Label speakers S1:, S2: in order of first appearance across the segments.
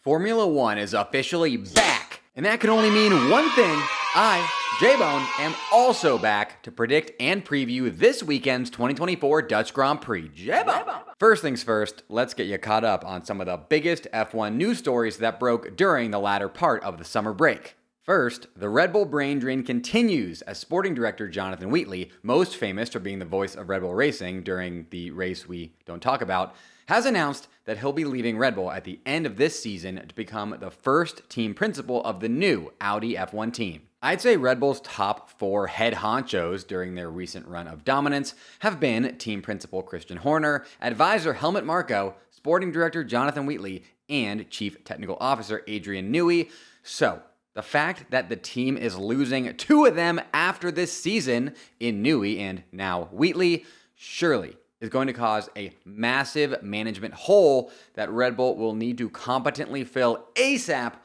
S1: Formula One is officially back, and that can only mean one thing. I, J-Bone, am also back to predict and preview this weekend's 2024 Dutch Grand Prix. J-Bone! First things first, let's get you caught up on some of the biggest F1 news stories that broke during the latter part of the summer break. First, the Red Bull brain drain continues as sporting director Jonathan Wheatley, most famous for being the voice of Red Bull Racing during the race we don't talk about, has announced that he'll be leaving Red Bull at the end of this season to become the first team principal of the new Audi F1 team. I'd say Red Bull's top 4 head honchos during their recent run of dominance have been team principal Christian Horner, advisor Helmut Marko, sporting director Jonathan Wheatley, and chief technical officer Adrian Newey. So, the fact that the team is losing 2 of them after this season in Newey and now Wheatley surely is going to cause a massive management hole that Red Bull will need to competently fill ASAP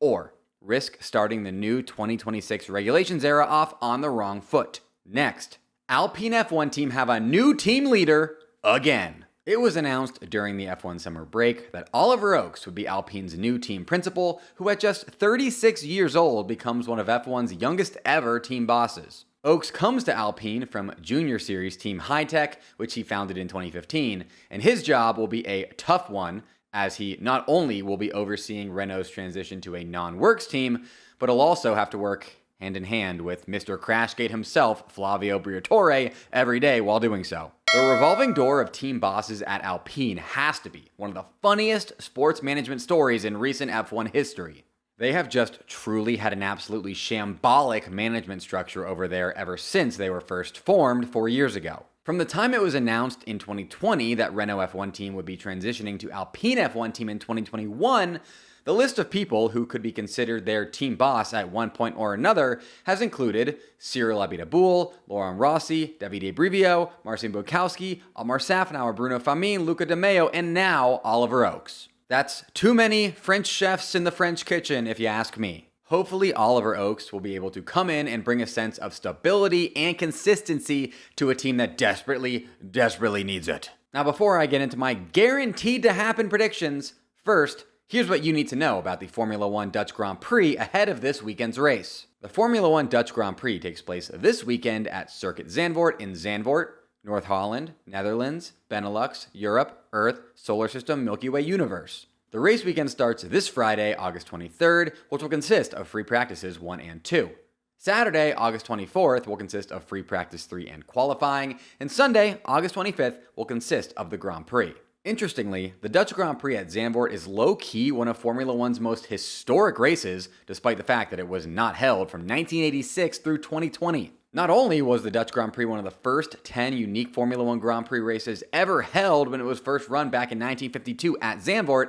S1: or risk starting the new 2026 regulations era off on the wrong foot. Next, Alpine F1 team have a new team leader again. It was announced during the F1 summer break that Oliver Oakes would be Alpine's new team principal, who at just 36 years old becomes one of F1's youngest ever team bosses. Oakes comes to Alpine from Junior Series team Hitech, which he founded in 2015, and his job will be a tough one, as he not only will be overseeing Renault's transition to a non-works team, but he'll also have to work hand in hand with Mr. Crashgate himself, Flavio Briatore, every day while doing so. The revolving door of team bosses at Alpine has to be one of the funniest sports management stories in recent F1 history. They have just truly had an absolutely shambolic management structure over there ever since they were first formed 4 years ago. From the time it was announced in 2020 that Renault F1 team would be transitioning to Alpine F1 team in 2021, the list of people who could be considered their team boss at one point or another has included Cyril Abiteboul, Laurent Rossi, Davide Brivio, Marcin Bukowski, Almar Safnauer, Bruno Famin, Luca De Meo, and now Oliver Oakes. That's too many French chefs in the French kitchen, if you ask me. Hopefully, Oliver Oakes will be able to come in and bring a sense of stability and consistency to a team that desperately needs it. Now, before I get into my guaranteed to happen predictions, first, here's what you need to know about the Formula One Dutch Grand Prix ahead of this weekend's race. The Formula One Dutch Grand Prix takes place this weekend at Circuit Zandvoort in Zandvoort, North Holland, Netherlands, Benelux, Europe, Earth, Solar System, Milky Way universe. The race weekend starts this Friday, August 23rd, which will consist of free practices 1 and 2. Saturday, August 24th, will consist of free practice 3 and qualifying, and Sunday, August 25th, will consist of the Grand Prix. Interestingly, the Dutch Grand Prix at Zandvoort is low-key one of Formula One's most historic races, despite the fact that it was not held from 1986 through 2020. Not only was the Dutch Grand Prix one of the first 10 unique Formula One Grand Prix races ever held when it was first run back in 1952 at Zandvoort,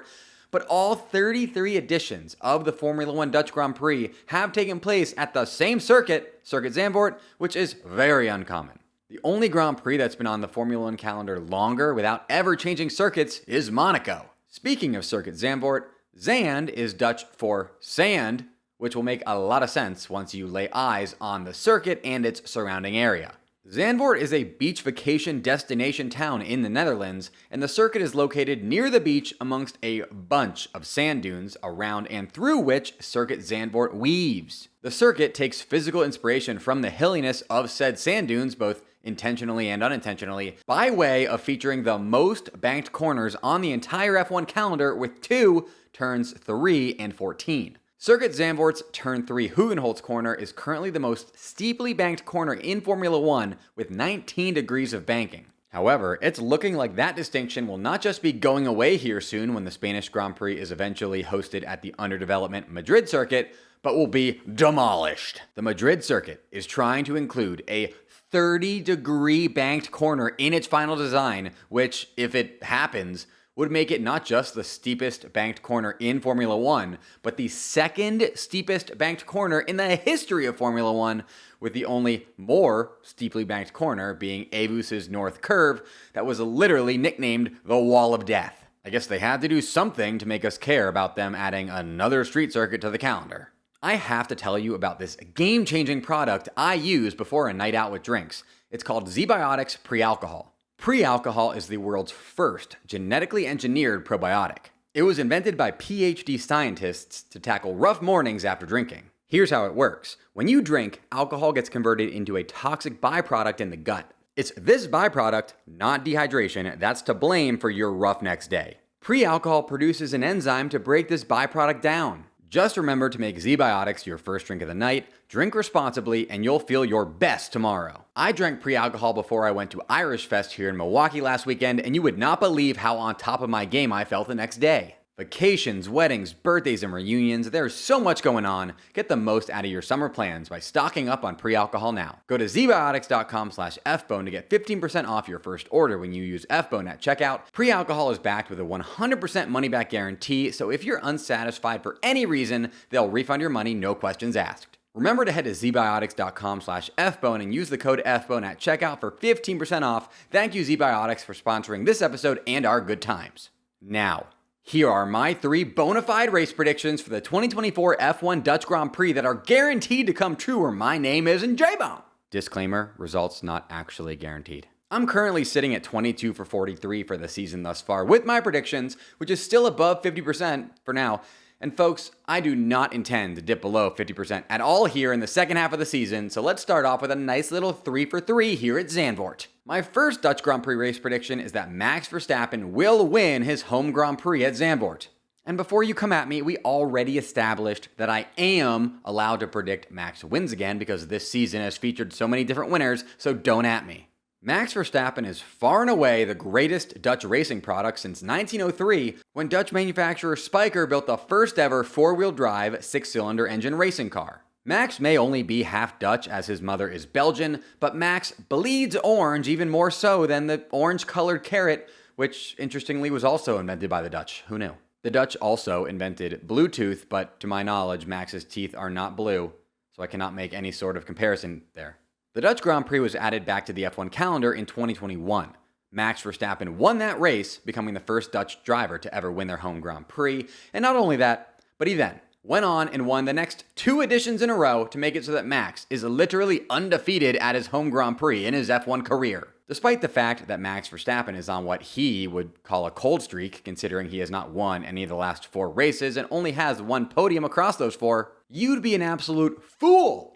S1: but all 33 editions of the Formula One Dutch Grand Prix have taken place at the same circuit, Circuit Zandvoort, which is very uncommon. The only Grand Prix that's been on the Formula One calendar longer without ever changing circuits is Monaco. Speaking of Circuit Zandvoort, Zand is Dutch for sand, which will make a lot of sense once you lay eyes on the circuit and its surrounding area. Zandvoort is a beach vacation destination town in the Netherlands, and the circuit is located near the beach amongst a bunch of sand dunes around and through which Circuit Zandvoort weaves. The circuit takes physical inspiration from the hilliness of said sand dunes, both intentionally and unintentionally, by way of featuring the most banked corners on the entire F1 calendar with 2 turns 3 and 14. Circuit Zandvoort's Turn 3 Hugenholtz corner is currently the most steeply banked corner in Formula One with 19 degrees of banking. However, it's looking like that distinction will not just be going away here soon when the Spanish Grand Prix is eventually hosted at the underdevelopment Madrid circuit, but will be demolished. The Madrid circuit is trying to include a 30-degree banked corner in its final design, which, if it happens, would make it not just the steepest banked corner in Formula One, but the second steepest banked corner in the history of Formula One, with the only more steeply banked corner being Avus's North Curve that was literally nicknamed the Wall of Death. I guess they had to do something to make us care about them adding another street circuit to the calendar. I have to tell you about this game-changing product I use before a night out with drinks. It's called ZBiotics Pre-Alcohol. Pre-alcohol is the world's first genetically engineered probiotic. It was invented by PhD scientists to tackle rough mornings after drinking. Here's how it works. When you drink, alcohol gets converted into a toxic byproduct in the gut. It's this byproduct, not dehydration, that's to blame for your rough next day. Pre-alcohol produces an enzyme to break this byproduct down. Just remember to make Z-Biotics your first drink of the night, drink responsibly, and you'll feel your best tomorrow. I drank pre-alcohol before I went to Irish Fest here in Milwaukee last weekend, and you would not believe how on top of my game I felt the next day. Vacations, weddings, birthdays, and reunions, there's so much going on. Get the most out of your summer plans by stocking up on pre-alcohol now. Go to zbiotics.com/fbone to get 15% off your first order when you use fbone at checkout. Pre-alcohol is backed with a 100% money-back guarantee, so if you're unsatisfied for any reason, they'll refund your money, no questions asked. Remember to head to zbiotics.com/fbone and use the code fbone at checkout for 15% off. Thank you, ZBiotics, for sponsoring this episode and our good times. Now, here are my 3 bona fide race predictions for the 2024 F1 Dutch Grand Prix that are guaranteed to come true where my name isn't J-Bone. Disclaimer, results not actually guaranteed. I'm currently sitting at 22 for 43 for the season thus far with my predictions, which is still above 50% for now. And folks, I do not intend to dip below 50% at all here in the second half of the season, so let's start off with a nice little 3 for 3 here at Zandvoort. My first Dutch Grand Prix race prediction is that Max Verstappen will win his home Grand Prix at Zandvoort. And before you come at me, we already established that I am allowed to predict Max wins again because this season has featured so many different winners, so don't at me. Max Verstappen is far and away the greatest Dutch racing product since 1903, when Dutch manufacturer Spyker built the first ever 4-wheel drive 6-cylinder engine racing car. Max may only be half Dutch as his mother is Belgian, but Max bleeds orange even more so than the orange-colored carrot, which interestingly was also invented by the Dutch. Who knew? The Dutch also invented Bluetooth, but to my knowledge, Max's teeth are not blue, so I cannot make any sort of comparison there. The Dutch Grand Prix was added back to the F1 calendar in 2021. Max Verstappen won that race, becoming the first Dutch driver to ever win their home Grand Prix. And not only that, but he then went on and won the next 2 editions in a row to make it so that Max is literally undefeated at his home Grand Prix in his F1 career. Despite the fact that Max Verstappen is on what he would call a cold streak, considering he has not won any of the last 4 races and only has 1 podium across those 4, you'd be an absolute fool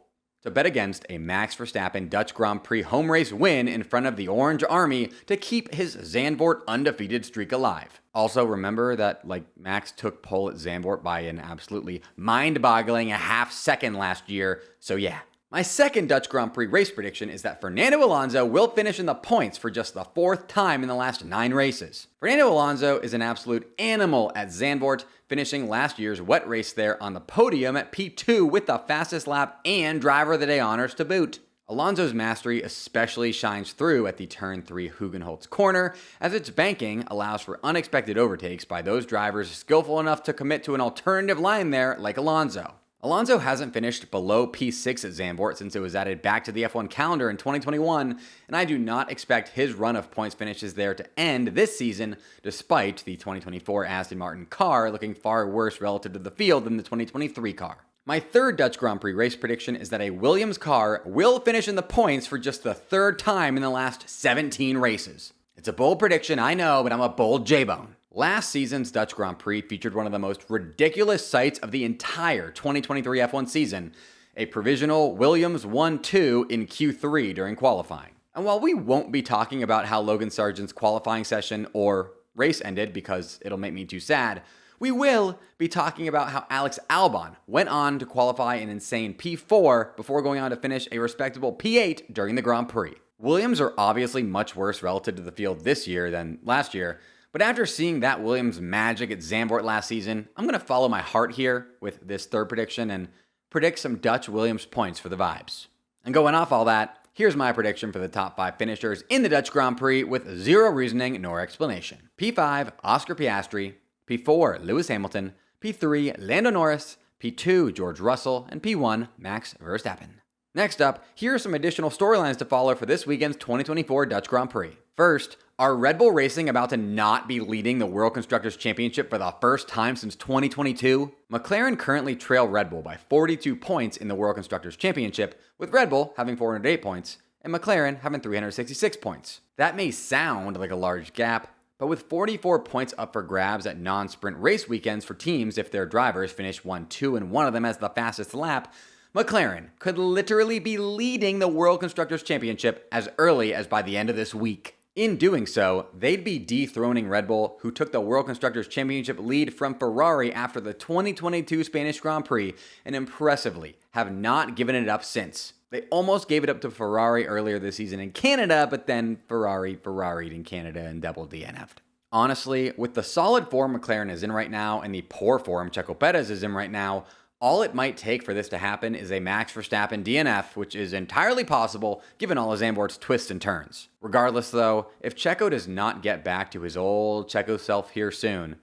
S1: to bet against a Max Verstappen Dutch Grand Prix home race win in front of the Orange Army to keep his Zandvoort undefeated streak alive. Also, remember that Max took pole at Zandvoort by an absolutely mind-boggling half second last year, so yeah. My second Dutch Grand Prix race prediction is that Fernando Alonso will finish in the points for just the 4th time in the last 9 races. Fernando Alonso is an absolute animal at Zandvoort, finishing last year's wet race there on the podium at P2 with the fastest lap and driver of the day honors to boot. Alonso's mastery especially shines through at the turn 3 Hugenholtz corner, as its banking allows for unexpected overtakes by those drivers skillful enough to commit to an alternative line there like Alonso. Alonso hasn't finished below P6 at Zandvoort since it was added back to the F1 calendar in 2021, and I do not expect his run of points finishes there to end this season, despite the 2024 Aston Martin car looking far worse relative to the field than the 2023 car. My third Dutch Grand Prix race prediction is that a Williams car will finish in the points for just the 3rd time in the last 17 races. It's a bold prediction, I know, but I'm a bold J-Bone. Last season's Dutch Grand Prix featured one of the most ridiculous sights of the entire 2023 F1 season, a provisional Williams 1-2 in Q3 during qualifying. And while we won't be talking about how Logan Sargent's qualifying session or race ended because it'll make me too sad, we will be talking about how Alex Albon went on to qualify an insane P4 before going on to finish a respectable P8 during the Grand Prix. Williams are obviously much worse relative to the field this year than last year, but after seeing that Williams magic at Zandvoort last season, I'm going to follow my heart here with this third prediction and predict some Dutch Williams points for the vibes. And going off all that, here's my prediction for the top 5 finishers in the Dutch Grand Prix with zero reasoning nor explanation. P5, Oscar Piastri. P4, Lewis Hamilton. P3, Lando Norris. P2, George Russell. And P1, Max Verstappen. Next up, here are some additional storylines to follow for this weekend's 2024 Dutch Grand Prix. First, are Red Bull Racing about to not be leading the World Constructors' Championship for the first time since 2022? McLaren currently trail Red Bull by 42 points in the World Constructors' Championship, with Red Bull having 408 points and McLaren having 366 points. That may sound like a large gap, But with 44 points up for grabs at non-sprint race weekends for teams if their drivers finish 1-2 and one of them has the fastest lap, McLaren could literally be leading the World Constructors' Championship as early as by the end of this week. In doing so, they'd be dethroning Red Bull, who took the World Constructors' Championship lead from Ferrari after the 2022 Spanish Grand Prix, and impressively have not given it up since. They almost gave it up to Ferrari earlier this season in Canada, but then Ferrari'd in Canada and double DNF'd. Honestly, with the solid form McLaren is in right now and the poor form Checo Perez is in right now, all it might take for this to happen is a Max Verstappen DNF, which is entirely possible given all of Zandvoort's twists and turns. Regardless though, if Checo does not get back to his old Checo self here soon,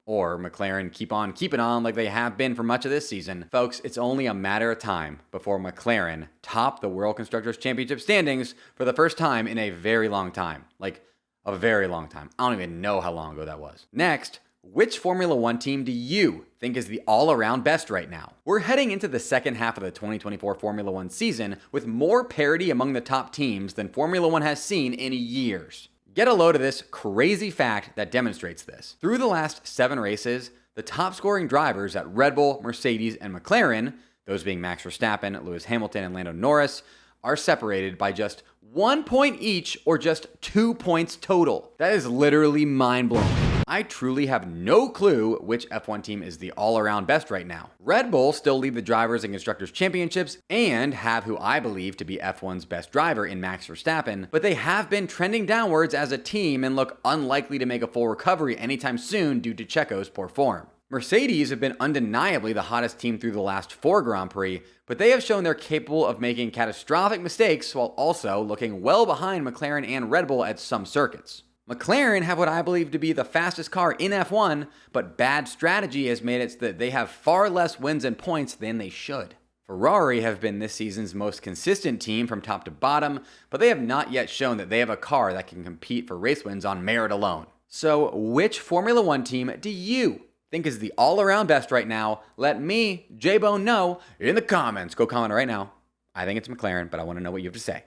S1: or McLaren keep on keeping on like they have been for much of this season, folks, it's only a matter of time before McLaren top the World Constructors' Championship standings for the first time in a very long time. Like, a very long time. I don't even know how long ago that was. Next, which Formula One team do you think is the all-around best right now? We're heading into the second half of the 2024 Formula One season with more parity among the top teams than Formula One has seen in years. Get a load of this crazy fact that demonstrates this. Through the last 7 races, the top-scoring drivers at Red Bull, Mercedes, and McLaren, those being Max Verstappen, Lewis Hamilton, and Lando Norris, are separated by just 1 point each or just 2 points total. That is literally mind-blowing. I truly have no clue which F1 team is the all-around best right now. Red Bull still lead the Drivers' and Constructors' Championships and have who I believe to be F1's best driver in Max Verstappen, but they have been trending downwards as a team and look unlikely to make a full recovery anytime soon due to Checo's poor form. Mercedes have been undeniably the hottest team through the last 4 Grand Prix, but they have shown they're capable of making catastrophic mistakes while also looking well behind McLaren and Red Bull at some circuits. McLaren have what I believe to be the fastest car in F1, but bad strategy has made it so that they have far less wins and points than they should. Ferrari have been this season's most consistent team from top to bottom, but they have not yet shown that they have a car that can compete for race wins on merit alone. So which Formula One team do you think is the all-around best right now? Let me, J-Bone, know in the comments. Go comment right now. I think it's McLaren, but I want to know what you have to say.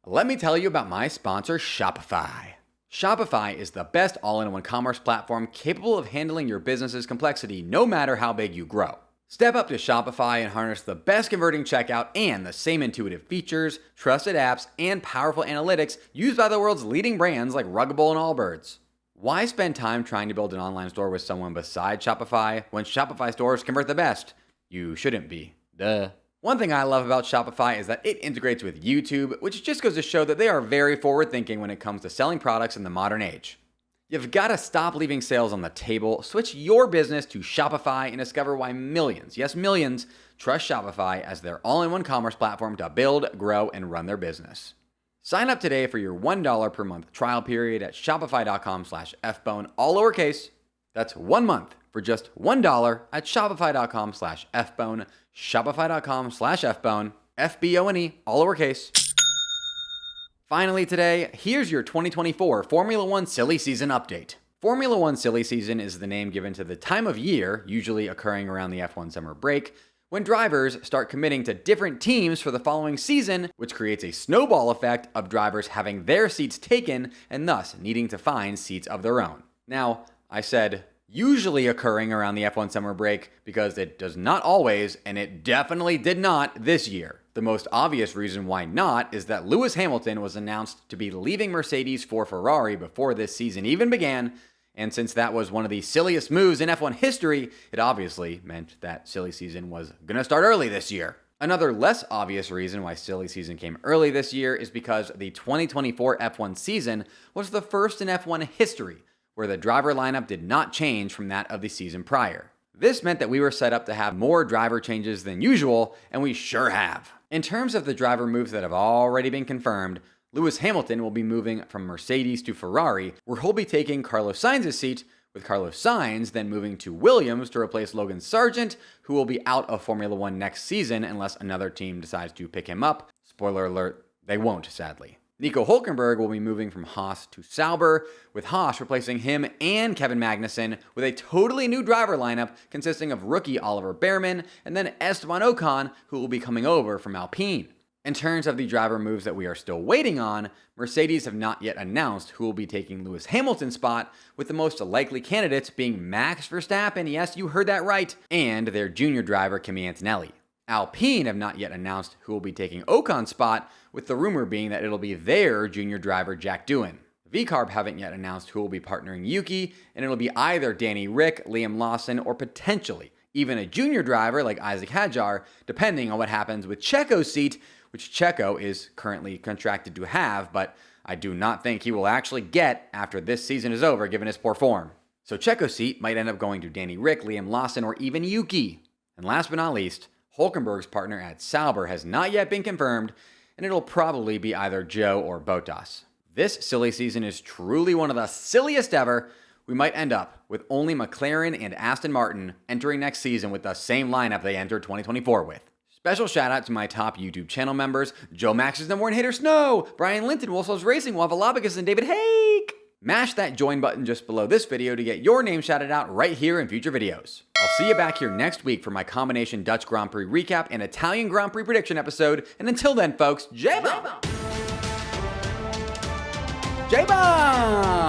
S1: Let me tell you about my sponsor, Shopify. Shopify is the best all-in-one commerce platform capable of handling your business's complexity no matter how big you grow. Step up to Shopify and harness the best converting checkout and the same intuitive features, trusted apps, and powerful analytics used by the world's leading brands like Ruggable and Allbirds. Why spend time trying to build an online store with someone besides Shopify when Shopify stores convert the best? You shouldn't be. Duh. One thing I love about Shopify is that it integrates with YouTube, which just goes to show that they are very forward-thinking when it comes to selling products in the modern age. You've got to stop leaving sales on the table, switch your business to Shopify, and discover why millions, yes millions, trust Shopify as their all-in-one commerce platform to build, grow, and run their business. Sign up today for your $1 per month trial period at shopify.com/fbone, all lowercase. That's 1 month for just $1 at shopify.com/fbone, shopify.com/fbone, FBONE, all lowercase. Finally today, here's your 2024 Formula One Silly Season update. Formula One Silly Season is the name given to the time of year, usually occurring around the F1 summer break, when drivers start committing to different teams for the following season, which creates a snowball effect of drivers having their seats taken and thus needing to find seats of their own. Now, I said usually occurring around the F1 summer break because it does not always, and it definitely did not this year. The most obvious reason why not is that Lewis Hamilton was announced to be leaving Mercedes for Ferrari before this season even began, and since that was one of the silliest moves in F1 history, it obviously meant that silly season was gonna start early this year. Another less obvious reason why silly season came early this year is because the 2024 F1 season was the first in F1 history where the driver lineup did not change from that of the season prior. This meant that we were set up to have more driver changes than usual, and we sure have. In terms of the driver moves that have already been confirmed, Lewis Hamilton will be moving from Mercedes to Ferrari, where he'll be taking Carlos Sainz's seat, with Carlos Sainz then moving to Williams to replace Logan Sargent, who will be out of Formula One next season unless another team decides to pick him up. Spoiler alert, they won't, sadly. Nico Hülkenberg will be moving from Haas to Sauber, with Haas replacing him and Kevin Magnussen with a totally new driver lineup consisting of rookie Oliver Bearman and then Esteban Ocon, who will be coming over from Alpine. In terms of the driver moves that we are still waiting on, Mercedes have not yet announced who will be taking Lewis Hamilton's spot, with the most likely candidates being Max Verstappen, yes, you heard that right, and their junior driver Kimi Antonelli. Alpine have not yet announced who will be taking Ocon's spot, with the rumor being that it'll be their junior driver Jack Doohan. VCARB haven't yet announced who will be partnering Yuki, and it'll be either Danny Rick, Liam Lawson, or potentially even a junior driver like Isaac Hadjar, depending on what happens with Checo's seat, which Checo is currently contracted to have, but I do not think he will actually get after this season is over, given his poor form. So Checo's seat might end up going to Danny Rick, Liam Lawson, or even Yuki. And last but not least, Hülkenberg's partner at Sauber has not yet been confirmed, and it'll probably be either Joe or Bottas. This silly season is truly one of the silliest ever. We might end up with only McLaren and Aston Martin entering next season with the same lineup they entered 2024 with. Special shout out to my top YouTube channel members, Joe Max's number one hater Snow, Brian Linton, Wolfslows Racing, Waffalabicus, and David Hake. Mash that join button just below this video to get your name shouted out right here in future videos. I'll see you back here next week for my combination Dutch Grand Prix recap and Italian Grand Prix prediction episode. And until then, folks, J-Bone! J-Bone!